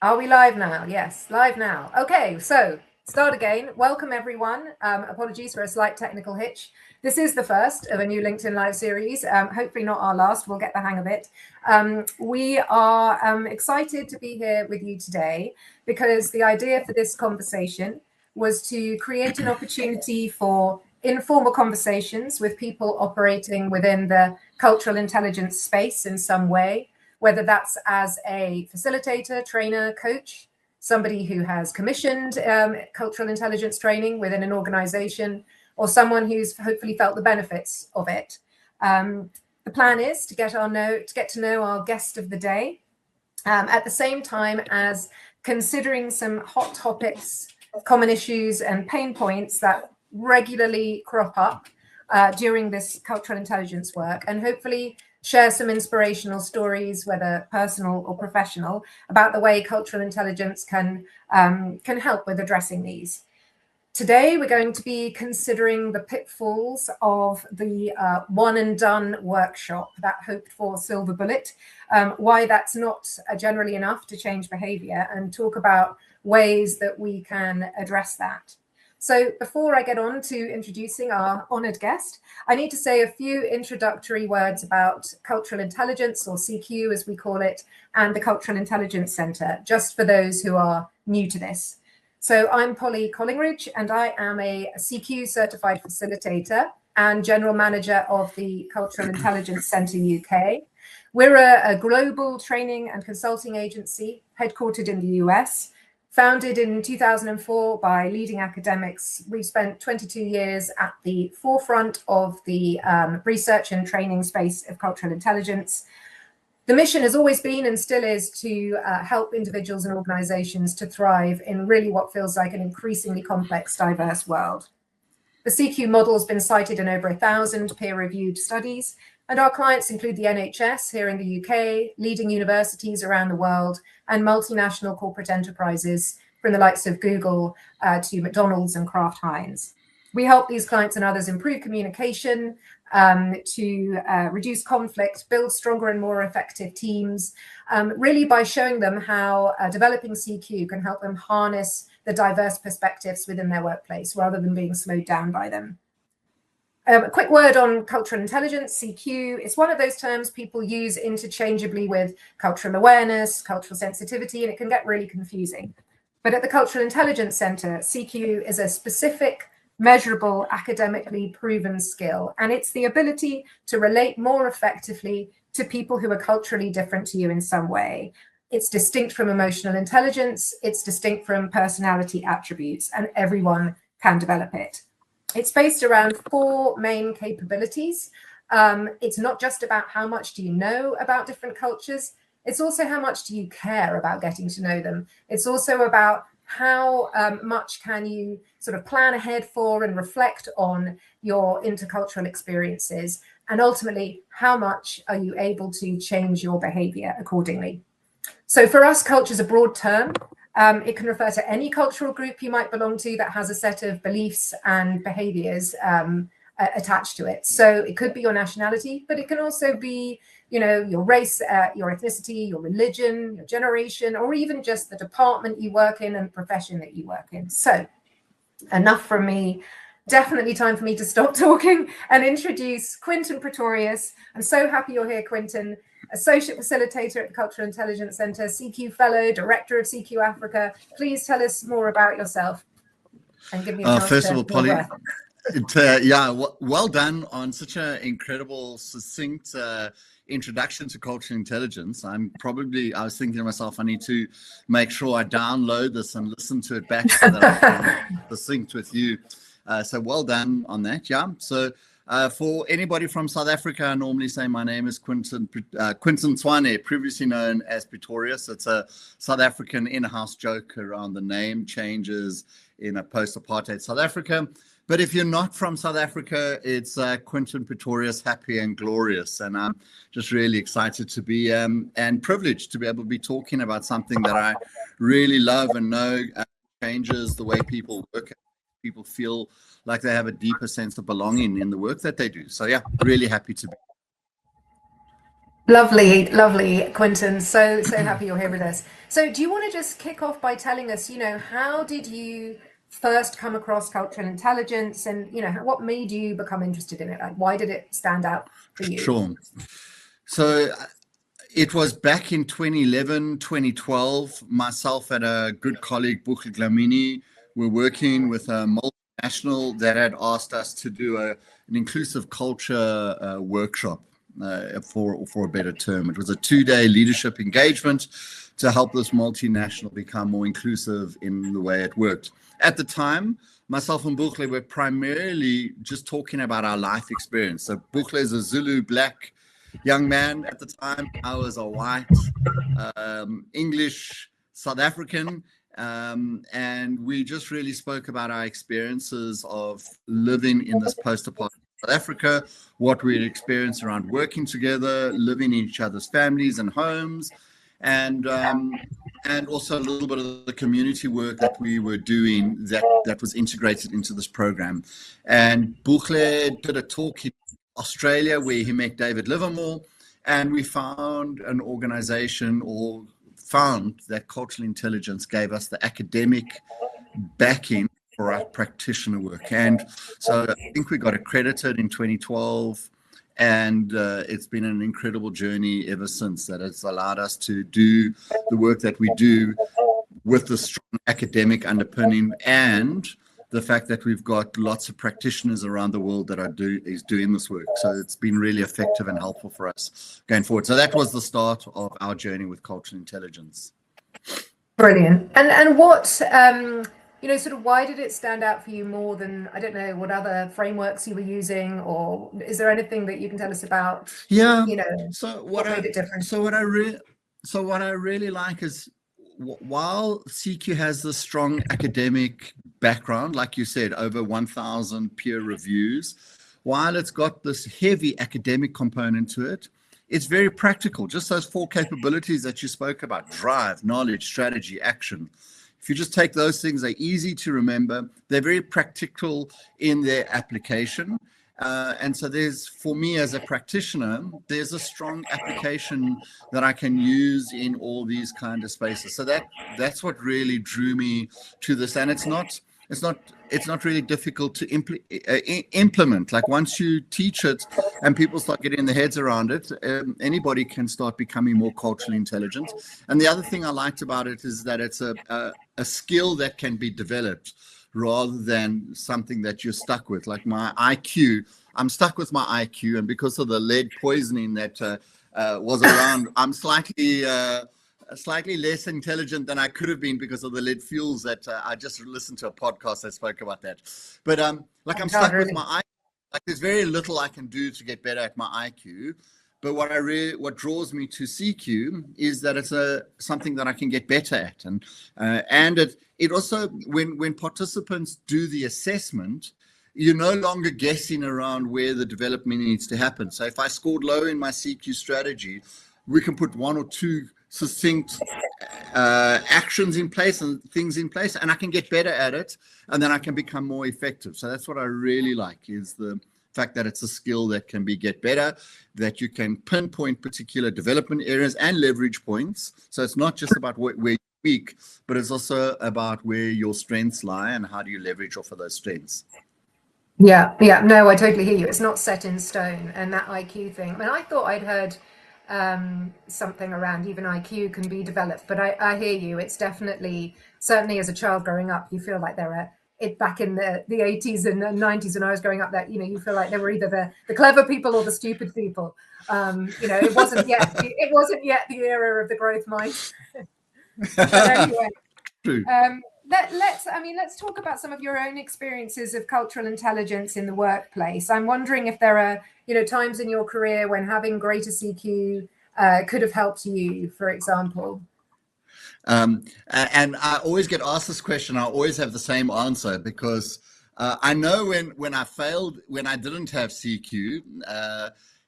Are we live now? Yes, live now. Okay, so start again. Welcome everyone. Apologies for a slight technical hitch. This is the first of a new LinkedIn Live series. Hopefully not our last. We'll get the hang of it. We are excited to be here with you today because the idea for this conversation was to create an opportunity for informal conversations with people operating within the cultural intelligence space in some way, whether that's as a facilitator, trainer, coach, somebody who has commissioned cultural intelligence training within an organization, or someone who's hopefully felt the benefits of it. The plan is to get to know our guest of the day, at the same time as considering some hot topics, common issues and pain points that regularly crop up during this cultural intelligence work, and hopefully share some inspirational stories, whether personal or professional, about the way cultural intelligence can help with addressing these. Today, we're going to be considering the pitfalls of the one and done workshop, that hoped for silver bullet, why that's not generally enough to change behavior, and talk about ways that we can address that. So before I get on to introducing our honored guest, I need to say a few introductory words about cultural intelligence, or CQ as we call it, and the Cultural Intelligence Center, just for those who are new to this. So I'm Polly Collingridge, and I am a CQ certified facilitator and general manager of the Cultural Intelligence Center UK. We're a global training and consulting agency headquartered in the US. Founded in 2004 by leading academics, we've spent 22 years at the forefront of the research and training space of cultural intelligence. The mission has always been and still is to help individuals and organizations to thrive in really what feels like an increasingly complex, diverse world. The CQ model has been cited in over 1,000 peer-reviewed studies, and our clients include the NHS here in the UK, leading universities around the world, and multinational corporate enterprises from the likes of Google to McDonald's and Kraft Heinz. We help these clients and others improve communication, to reduce conflict, build stronger and more effective teams, really by showing them how developing CQ can help them harness the diverse perspectives within their workplace rather than being slowed down by them. A quick word on cultural intelligence, CQ. It's one of those terms people use interchangeably with cultural awareness, cultural sensitivity, and it can get really confusing. But at the Cultural Intelligence Center, CQ is a specific, measurable, academically proven skill, and it's the ability to relate more effectively to people who are culturally different to you in some way. It's distinct from emotional intelligence, it's distinct from personality attributes, and everyone can develop it. It's based around 4 main capabilities. It's not just about how much do you know about different cultures, it's also how much do you care about getting to know them. It's also about how much can you sort of plan ahead for and reflect on your intercultural experiences, and ultimately, how much are you able to change your behavior accordingly. So for us, culture is a broad term. It can refer to any cultural group you might belong to that has a set of beliefs and behaviors attached to it. So it could be your nationality, but it can also be, you know, your race, your ethnicity, your religion, your generation, or even just the department you work in and the profession that you work in. So enough from me. Definitely time for me to stop talking and introduce Quinton Pretorius. I'm so happy you're here, Quinton. Associate Facilitator at the Cultural Intelligence Center, CQ Fellow, Director of CQ Africa. Please tell us more about yourself and give me a chance first to of all, Polly, well done on such an incredible, succinct introduction to cultural intelligence. I was thinking to myself, I need to make sure I download this and listen to it back so that I can succinct with you. So well done on that. Yeah. So for anybody from South Africa, I normally say my name is Quinton Twane, previously known as Pretorius. It's a South African in-house joke around the name changes in a post-apartheid South Africa. But if you're not from South Africa, it's Quinton Pretorius, happy and glorious. And I'm just really excited to be and privileged to be able to be talking about something that I really love and know changes the way people work. People feel like they have a deeper sense of belonging in the work that they do. So yeah, really happy to be. Lovely, lovely, Quinton. So happy you're here with us. So, do you want to just kick off by telling us, how did you first come across cultural intelligence, and what made you become interested in it? Like, why did it stand out for you? Sure. So it was back in 2011, 2012. Myself and a good colleague, Buchel Glamini, were working with a multinational that had asked us to do an inclusive culture workshop, for a better term. It was a 2-day leadership engagement to help this multinational become more inclusive in the way it worked. At the time, myself and Buchel were primarily just talking about our life experience. So Buchel is a Zulu black young man at the time. I was a white, English, South African. And we just really spoke about our experiences of living in this post-apartheid South Africa, what we had experienced around working together, living in each other's families and homes, and also a little bit of the community work that we were doing that was integrated into this program. And Buchel did a talk in Australia where he met David Livermore, and we found an organization, or found that cultural intelligence gave us the academic backing for our practitioner work. And so I think we got accredited in 2012, and it's been an incredible journey ever since, that it's allowed us to do the work that we do with the strong academic underpinning, and the fact that we've got lots of practitioners around the world that are doing this work. So it's been really effective and helpful for us going forward. So that was the start of our journey with cultural intelligence. Brilliant. And what, sort of why did it stand out for you more than, I don't know, what other frameworks you were using, or is there anything that you can tell us about? Yeah. So what made it different? So what I really like is, while CQ has this strong academic background, like you said, over 1,000 peer reviews, while it's got this heavy academic component to it, it's very practical. Just those 4 capabilities that you spoke about: drive, knowledge, strategy, action. If you just take those things, they're easy to remember. They're very practical in their application. And so for me as a practitioner, there's a strong application that I can use in all these kind of spaces. So that's what really drew me to this. And it's not really difficult to implement. Like, once you teach it and people start getting their heads around it, anybody can start becoming more culturally intelligent. And the other thing I liked about it is that it's a skill that can be developed, rather than something that you're stuck with. Like my IQ, I'm stuck with my IQ, and because of the lead poisoning that was around, I'm slightly less intelligent than I could have been because of the lead fuels that I just listened to a podcast that spoke about that. But I'm stuck with my IQ. Like, there's very little I can do to get better at my IQ. But what draws me to CQ is that it's something that I can get better at, and it also, when participants do the assessment, you're no longer guessing around where the development needs to happen. So if I scored low in my CQ strategy, we can put 1 or 2 succinct actions in place and things in place, and I can get better at it, and then I can become more effective. So that's what I really like, is the fact that it's a skill that can get better, that you can pinpoint particular development areas and leverage points. So it's not just about where you're weak, but it's also about where your strengths lie and how do you leverage off of those strengths. Yeah, no, I totally hear you. It's not set in stone. And that IQ thing, I mean, I thought I'd heard something around even IQ can be developed, but I hear you. It's definitely, certainly as a child growing up, you feel like back in the 80s and the 90s when I was growing up, that you feel like they were either the clever people or the stupid people. It wasn't yet the era of the growth mindset. But anyway, True. Let's talk about some of your own experiences of cultural intelligence in the workplace. I'm wondering if there are times in your career when having greater CQ could have helped you, for example. And I always get asked this question. I always have the same answer, because I know when I failed, when I didn't have CQ,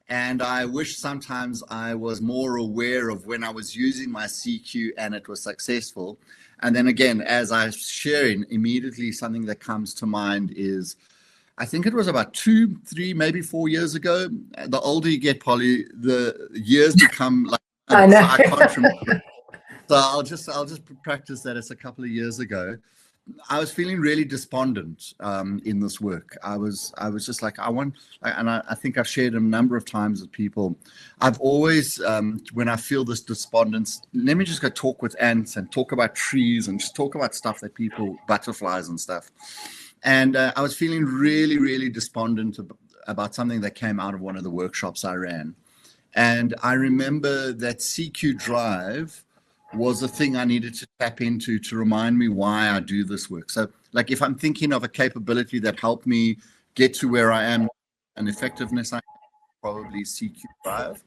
and I wish sometimes I was more aware of when I was using my CQ and it was successful. And then again, as I'm sharing, immediately something that comes to mind is I think it was about 2, 3, maybe 4 years ago. The older you get, Polly, the years become like I so know. I can't remember. So I'll just practice that. It's a couple of years ago. I was feeling really despondent in this work. I was just like, I think I've shared a number of times with people. I've always, when I feel this despondence, let me just go talk with ants and talk about trees and just talk about stuff that people, butterflies and stuff. And I was feeling really, really despondent about something that came out of one of the workshops I ran. And I remember that CQ Drive was a thing I needed to tap into to remind me why I do this work. So like if I'm thinking of a capability that helped me get to where I am and effectiveness, I probably CQ Drive.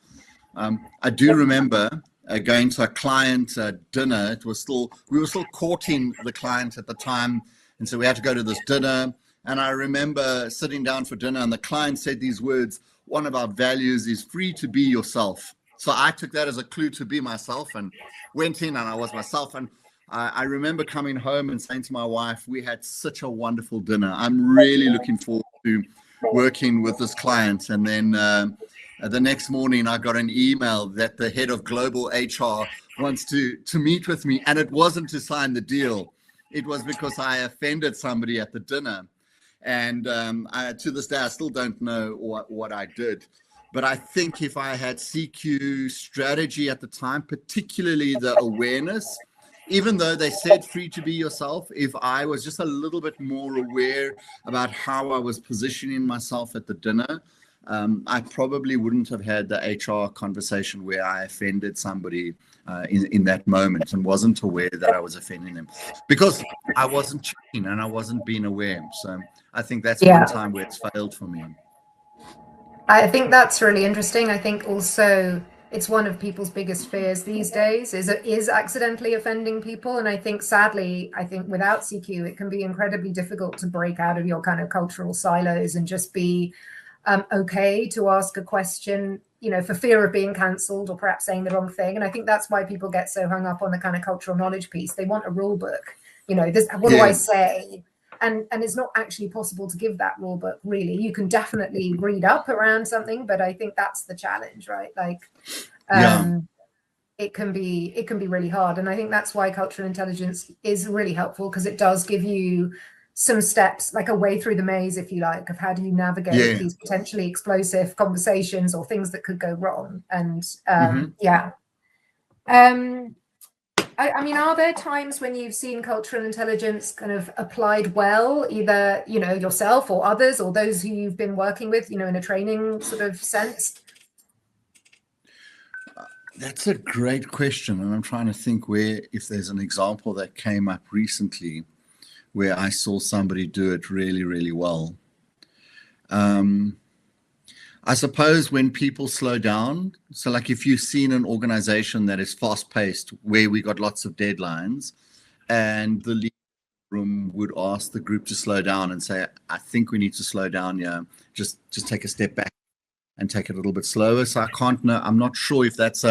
I do remember going to a client dinner. We were still courting the client at the time. And so we had to go to this dinner. And I remember sitting down for dinner and the client said these words, one of our values is free to be yourself. So I took that as a clue to be myself and went in and I was myself. And I remember coming home and saying to my wife, we had such a wonderful dinner. I'm really looking forward to working with this client. And then the next morning, I got an email that the head of global HR wants to meet with me. And it wasn't to sign the deal. It was because I offended somebody at the dinner. And to this day, I still don't know what I did. But I think if I had CQ strategy at the time, particularly the awareness, even though they said free to be yourself, if I was just a little bit more aware about how I was positioning myself at the dinner, I probably wouldn't have had the HR conversation where I offended somebody in that moment and wasn't aware that I was offending them because I wasn't checking and I wasn't being aware. So I think that's one time where it's failed for me. I think that's really interesting. I think also it's one of people's biggest fears these days is accidentally offending people. And I think sadly, without CQ, it can be incredibly difficult to break out of your kind of cultural silos and just be okay to ask a question, for fear of being cancelled or perhaps saying the wrong thing. And I think that's why people get so hung up on the kind of cultural knowledge piece. They want a rule book, what do I say? And it's not actually possible to give that rule book, really. You can definitely read up around something, but I think that's the challenge, right? Like, it can be really hard. And I think that's why cultural intelligence is really helpful, because it does give you some steps, like a way through the maze, if you like, of how do you navigate these potentially explosive conversations or things that could go wrong. And I mean, are there times when you've seen cultural intelligence kind of applied well, either, yourself or others or those who you've been working with, in a training sort of sense? That's a great question. And I'm trying to think if there's an example that came up recently where I saw somebody do it really, really well. I suppose when people slow down, so like if you've seen an organization that is fast-paced, where we got lots of deadlines, and the lead room would ask the group to slow down and say, I think we need to slow down here, just take a step back and take it a little bit slower. So I can't know, I'm not sure if that's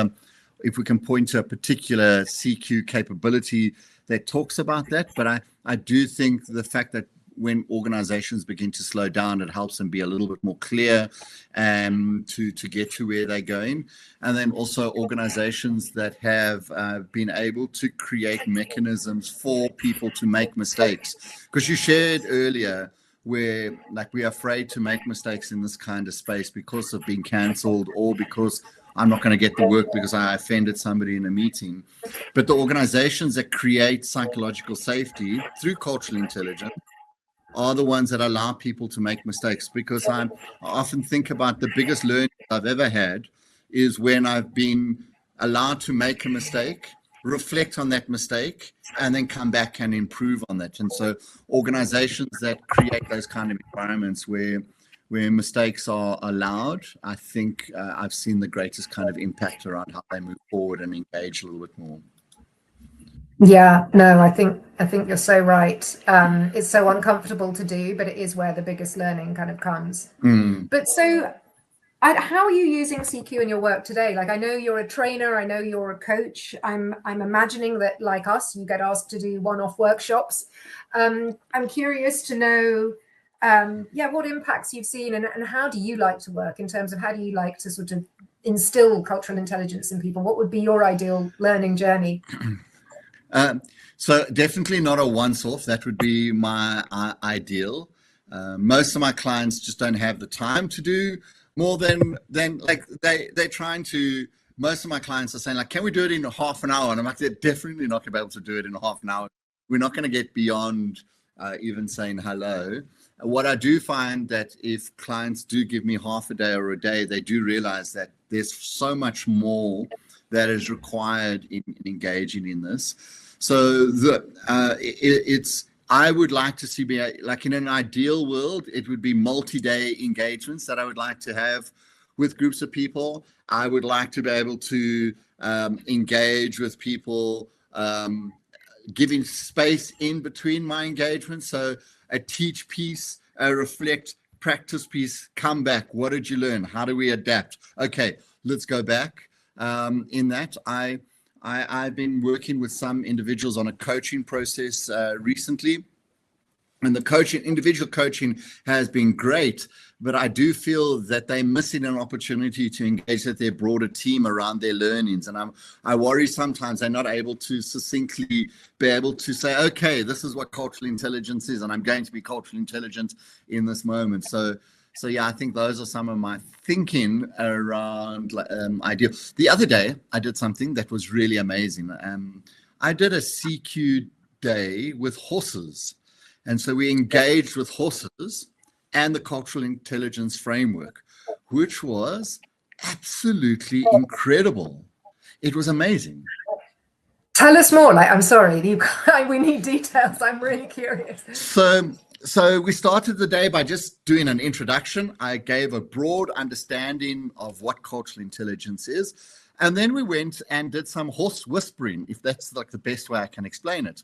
if we can point to a particular CQ capability that talks about that, but I do think the fact that when organizations begin to slow down, it helps them be a little bit more clear to get to where they're going. And then also organizations that have been able to create mechanisms for people to make mistakes. Because you shared earlier where like we're afraid to make mistakes in this kind of space because of being cancelled or because I'm not going to get the work because I offended somebody in a meeting. But the organizations that create psychological safety through cultural intelligence are the ones that allow people to make mistakes, because I often think about the biggest learning I've ever had is when I've been allowed to make a mistake, reflect on that mistake, and then come back and improve on that. And so organizations that create those kind of environments where mistakes are allowed, I think I've seen the greatest kind of impact around how they move forward and engage a little bit more. Yeah, no, I think you're so right. It's so uncomfortable to do, but it is where the biggest learning kind of comes. But so how are you using CQ in your work today? Like, I know you're a trainer, I know you're a coach. I'm imagining that, like us, you get asked to do one-off workshops. I'm curious to know, what impacts you've seen, and how do you like to work in terms of how do you like to sort of instill cultural intelligence in people? What would be your ideal learning journey? So definitely not a once-off. That would be my ideal. Most of my clients just don't have the time to do more than like they're trying to. Most of my clients are saying, like, can we do it in half an hour? And I'm like, they're definitely not going to be able to do it in half an hour. We're not going to get beyond even saying hello. What I do find that if clients do give me half a day or a day, they do realize that there's so much more that is required in engaging in this. So I would like to see, like in an ideal world, it would be multi-day engagements that I would like to have with groups of people. I would like to be able to engage with people, giving space in between my engagements. So a teach piece, a reflect practice piece, come back. What did you learn? How do we adapt? Okay, let's go back. In that, I've been working with some individuals on a coaching process recently. And the individual coaching has been great, but I do feel that they're missing an opportunity to engage with their broader team around their learnings. And I worry sometimes they're not able to succinctly be able to say, okay, this is what cultural intelligence is, and I'm going to be culturally intelligent in this moment. So yeah, I think those are some of my thinking around ideal. The other day, I did something that was really amazing. I did a CQ day with horses. And so we engaged with horses and the cultural intelligence framework, which was absolutely incredible. It was amazing. Tell us more. Like, I'm sorry, we need details. I'm really curious. So we started the day by just doing an introduction. I gave a broad understanding of what cultural intelligence is. And then we went and did some horse whispering, if that's like the best way I can explain it.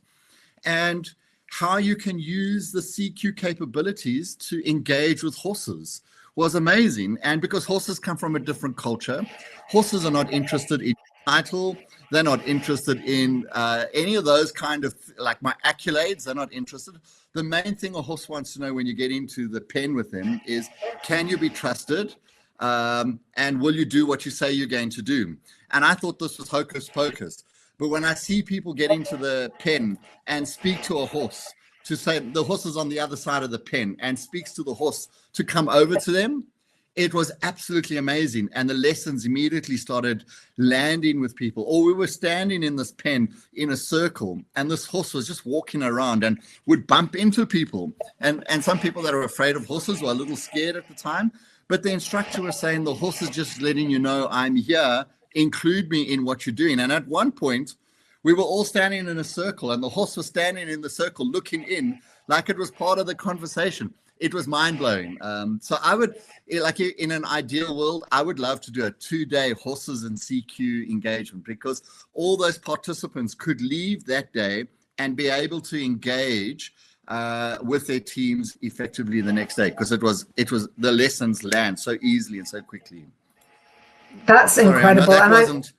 And how you can use the CQ capabilities to engage with horses was amazing. And because horses come from a different culture, horses are not interested in title. They're not interested in any of those kind of, like my accolades. They're not interested. The main thing a horse wants to know when you get into the pen with him is, can you be trusted? And will you do what you say you're going to do? And I thought this was hocus pocus. But when I see people get into the pen and speak to a horse, to say the horse is on the other side of the pen and speaks to the horse to come over to them, it was absolutely amazing. And the lessons immediately started landing with people. Or we were standing in this pen in a circle, and this horse was just walking around and would bump into people. And some people that are afraid of horses were a little scared at the time. But the instructor was saying, the horse is just letting you know I'm here. Include me in what you're doing. And at one point, we were all standing in a circle, and the horse was standing in the circle looking in like it was part of the conversation. It was mind-blowing. So I would, like in an ideal world, I would love to do a 2-day horses and CQ engagement, because all those participants could leave that day and be able to engage with their teams effectively the next day, because it was the lessons land so easily and so quickly. That's incredible. It's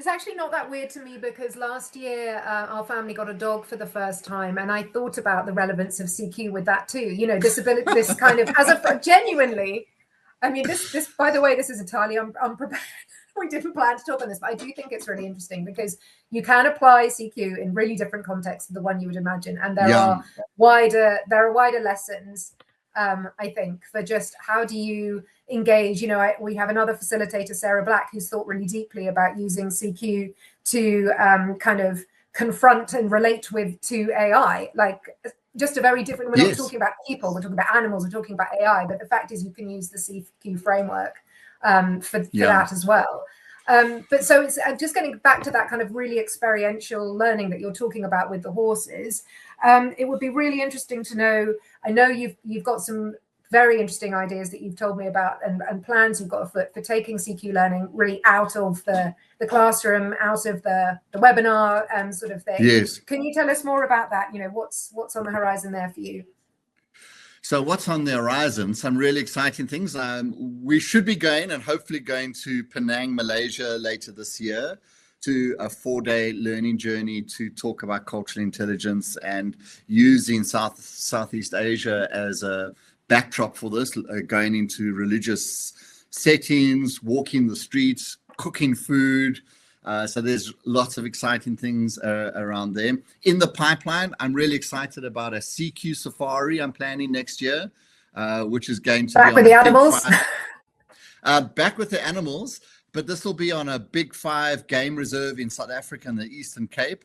actually not that weird to me, because last year our family got a dog for the first time, and I thought about the relevance of CQ with that too. You know, disability, this kind of genuinely. I mean, this by the way, this is entirely unprepared. We didn't plan to talk on this, but I do think it's really interesting, because you can apply CQ in really different contexts to the one you would imagine, and there are wider lessons. I think, for just how do you engage. You know, we have another facilitator, Sarah Black, who's thought really deeply about using CQ to kind of confront and relate to AI, like just a very different, we're not talking about people, we're talking about animals, we're talking about AI, but the fact is you can use the CQ framework for that as well. But so it's just getting back to that kind of really experiential learning that you're talking about with the horses. It would be really interesting to know, I know you've got some very interesting ideas that you've told me about, and plans you've got afoot for taking CQ learning really out of the classroom, out of the webinar sort of thing. Yes. Can you tell us more about that? You know, what's on the horizon there for you? So what's on the horizon? Some really exciting things. We should be going, and hopefully going to Penang, Malaysia later this year to a 4-day learning journey to talk about cultural intelligence and using Southeast Asia as a backdrop for this, going into religious settings, walking the streets, cooking food. So there's lots of exciting things around there. In the pipeline, I'm really excited about a CQ safari I'm planning next year, which is going to back be with the animals. Back with the animals, but this will be on a big 5 game reserve in South Africa in the Eastern Cape.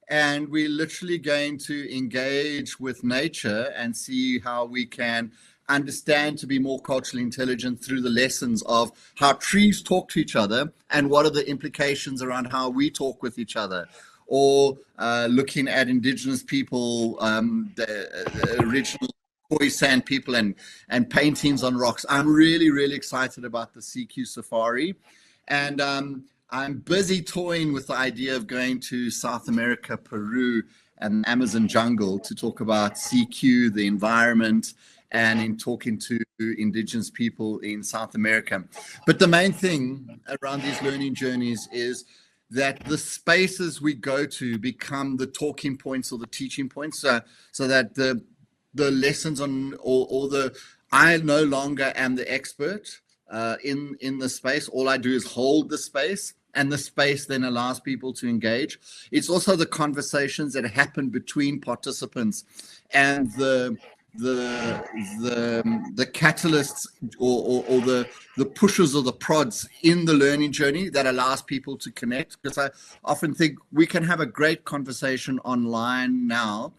And we're literally going to engage with nature and see how we can understand to be more culturally intelligent through the lessons of how trees talk to each other and what are the implications around how we talk with each other, or looking at indigenous people, the original Khoisan people and paintings on rocks. I'm really excited about the CQ safari, and I'm busy toying with the idea of going to South America, Peru, and Amazon jungle to talk about CQ, the environment, and in talking to indigenous people in South America. But the main thing around these learning journeys is that the spaces we go to become the talking points or the teaching points, so that the lessons on or the I no longer am the expert in the space. All I do is hold the space, and the space then allows people to engage. It's also the conversations that happen between participants and the catalysts or the pushes or the prods in the learning journey that allows people to connect. Because I often think we can have a great conversation online now,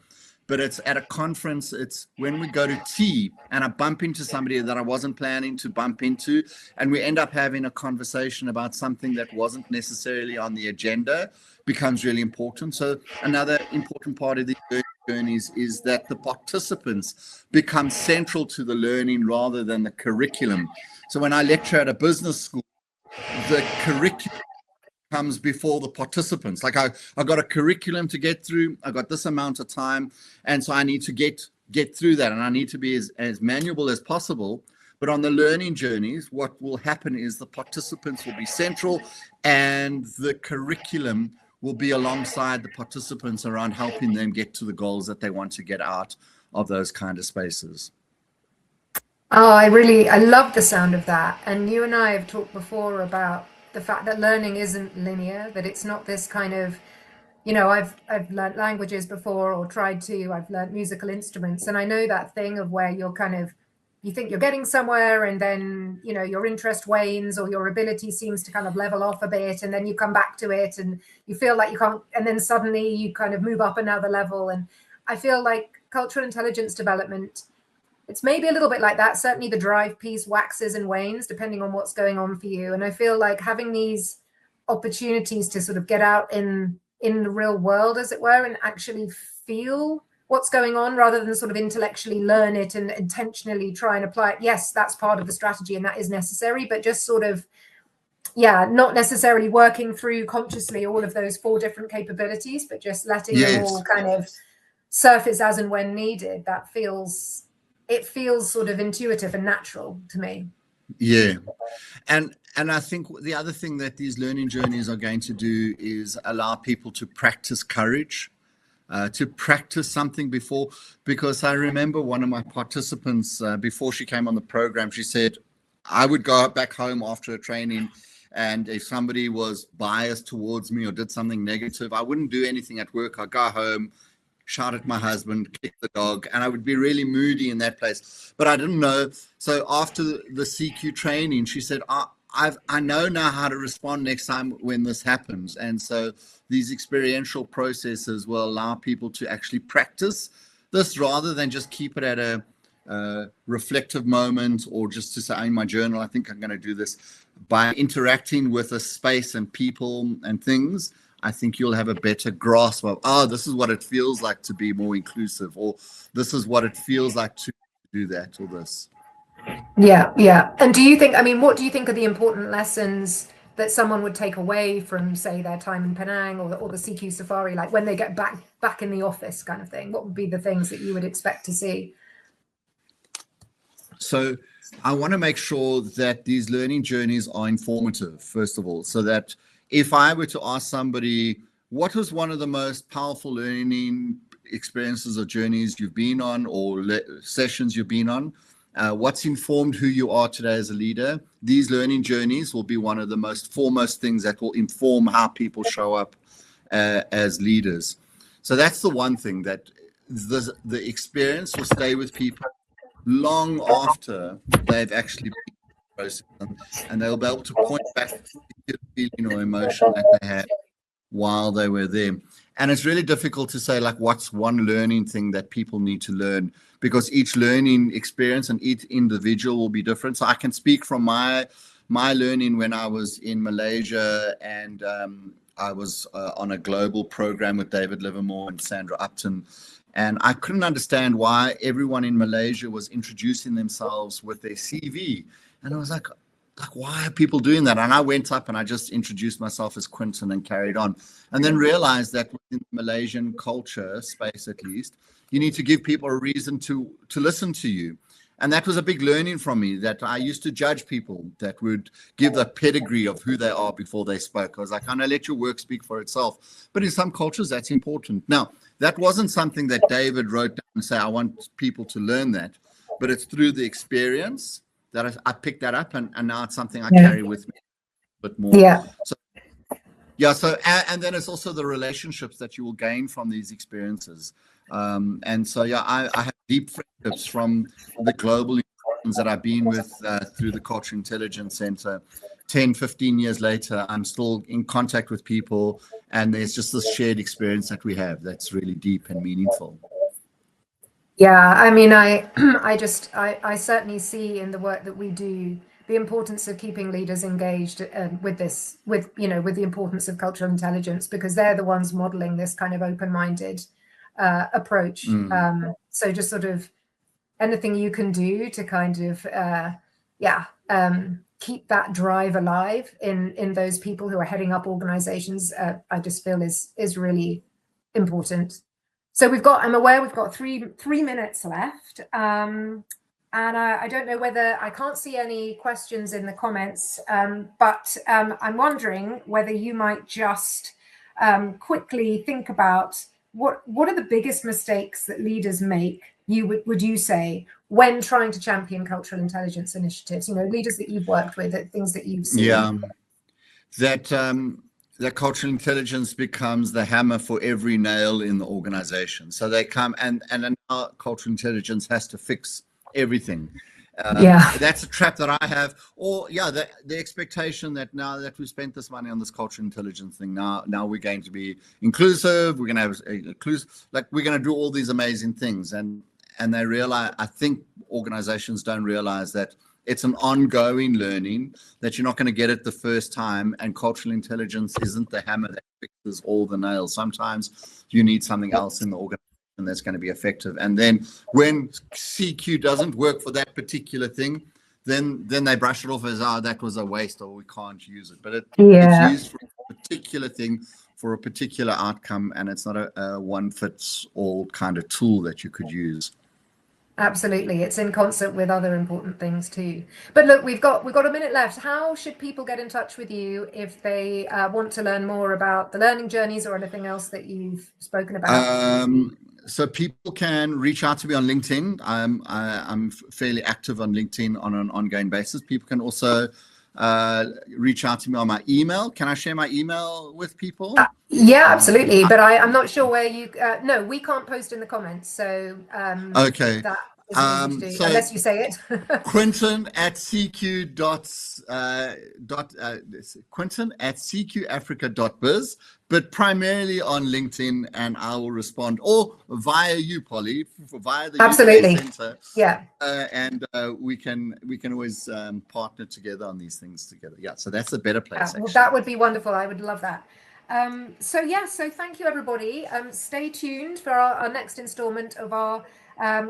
but it's at a conference, it's when we go to tea and I bump into somebody that I wasn't planning to bump into, and we end up having a conversation about something that wasn't necessarily on the agenda, becomes really important. So another important part of the journeys is that the participants become central to the learning rather than the curriculum. So when I lecture at a business school, the curriculum comes before the participants. Like I got a curriculum to get through, I got this amount of time, and so I need to get through that, and I need to be as manual as possible. But on the learning journeys, what will happen is the participants will be central, and the curriculum will be alongside the participants around helping them get to the goals that they want to get out of those kind of spaces. Oh, I love the sound of that. And you and I have talked before about the fact that learning isn't linear, that it's not this kind of, I've learned languages before, or tried to, I've learned musical instruments. And I know that thing of where you think you're getting somewhere, and then, your interest wanes or your ability seems to kind of level off a bit, and then you come back to it and you feel like you can't, and then suddenly you kind of move up another level. And I feel like cultural intelligence development, it's maybe a little bit like that. Certainly the drive piece waxes and wanes depending on what's going on for you. And I feel like having these opportunities to sort of get out in the real world, as it were, and actually feel what's going on rather than sort of intellectually learn it and intentionally try and apply it. Yes, that's part of the strategy and that is necessary, but just sort of, not necessarily working through consciously all of those 4 different capabilities, but just letting them all kind of surface as and when needed. It feels sort of intuitive and natural to me. Yeah. And I think the other thing that these learning journeys are going to do is allow people to practice courage, to practice something before. Because I remember one of my participants, before she came on the program, she said, I would go back home after a training, and if somebody was biased towards me or did something negative, I wouldn't do anything at work. I'd go home, shout at my husband, kick the dog, and I would be really moody in that place. But I didn't know. So after the CQ training, she said, I know now how to respond next time when this happens. And so these experiential processes will allow people to actually practice this rather than just keep it at a reflective moment, or just to say in my journal, I think I'm going to do this. By interacting with a space and people and things, I think you'll have a better grasp of, this is what it feels like to be more inclusive, or this is what it feels like to do that or this. Yeah. And do you think, what do you think are the important lessons that someone would take away from, say, their time in Penang or the CQ safari, like when they get back in the office kind of thing? What would be the things that you would expect to see? So I want to make sure that these learning journeys are informative, first of all, so that if I were to ask somebody, what was one of the most powerful learning experiences or journeys you've been on, or sessions you've been on? What's informed who you are today as a leader? These learning journeys will be one of the most foremost things that will inform how people show up as leaders. So that's the one thing, that the experience will stay with people long after they've actually been processed, and they'll be able to point back to the feeling or emotion that they had while they were there. And it's really difficult to say, like, what's one learning thing that people need to learn, because each learning experience and each individual will be different. So I can speak from my learning when I was in Malaysia, and I was on a global program with David Livermore and Sandra Upton. And I couldn't understand why everyone in Malaysia was introducing themselves with their CV. And I was like, why are people doing that? And I went up and I just introduced myself as Quinton and carried on. And then realized that within the Malaysian culture space, at least, you need to give people a reason to listen to you. And that was a big learning from me, that I used to judge people that would give the pedigree of who they are before they spoke. I was like, I know, let your work speak for itself. But in some cultures, that's important. Now, that wasn't something that David wrote down and say, I want people to learn that. But it's through the experience that I picked that up, and now it's something I carry with me a bit more. And then it's also the relationships that you will gain from these experiences. And so, I have deep friendships from the global institutions that I've been with through the Cultural Intelligence Center. 10, 15 years later, I'm still in contact with people, and there's just this shared experience that we have that's really deep and meaningful. Yeah, I mean, I certainly see in the work that we do the importance of keeping leaders engaged with the importance of cultural intelligence, because they're the ones modeling this kind of open-minded approach. So just sort of anything you can do to kind of keep that drive alive in those people who are heading up organizations, I just feel is really important. So I'm aware we've got three minutes left. And I don't know whether, I can't see any questions in the comments, but I'm wondering whether you might just quickly think about what are the biggest mistakes that leaders make, would you say, when trying to champion cultural intelligence initiatives, leaders that you've worked with, things that you've seen. Yeah, that cultural intelligence becomes the hammer for every nail in the organization. So they come and now cultural intelligence has to fix everything. That's a trap that I have. Or the expectation that now that we've spent this money on this cultural intelligence thing, now we're going to be inclusive. We're going to have we're going to do all these amazing things. And they realize, I think organizations don't realize that it's an ongoing learning, that you're not going to get it the first time, and cultural intelligence isn't the hammer that fixes all the nails. Sometimes you need something else in the organization that's going to be effective. And then when CQ doesn't work for that particular thing, then they brush it off as, that was a waste, or we can't use it. But it's used for a particular thing, for a particular outcome, and it's not a one-fits-all kind of tool that you could use. Absolutely, it's in concert with other important things too. But look, we've got a minute left. How should people get in touch with you if they want to learn more about the learning journeys or anything else that you've spoken about? So people can reach out to me on LinkedIn. I'm fairly active on LinkedIn on an ongoing basis. People can also reach out to me on my email. Can I share my email with people? Yeah, absolutely. But I'm not sure where you. No, we can't post in the comments. So okay. That is easy to do, so unless you say it. Quinton at cqafrica.biz, but primarily on LinkedIn, and I will respond, or via you, Polly, via the Absolutely. UK Center. And we can always partner together on these things together. So that's a better place. Well, that would be wonderful. I would love that. So thank you, everybody. Stay tuned for our next installment of our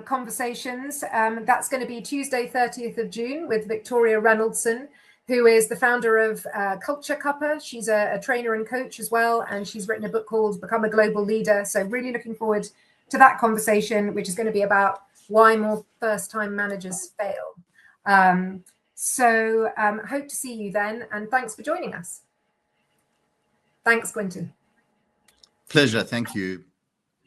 conversations. That's going to be Tuesday, 30th of June, with Victoria Reynoldson, who is the founder of Culture Cuppa. She's a trainer and coach as well, and she's written a book called Become a Global Leader. So really looking forward to that conversation, which is going to be about why more first-time managers fail. Hope to see you then, and thanks for joining us. Thanks, Quinton. Pleasure. Thank you.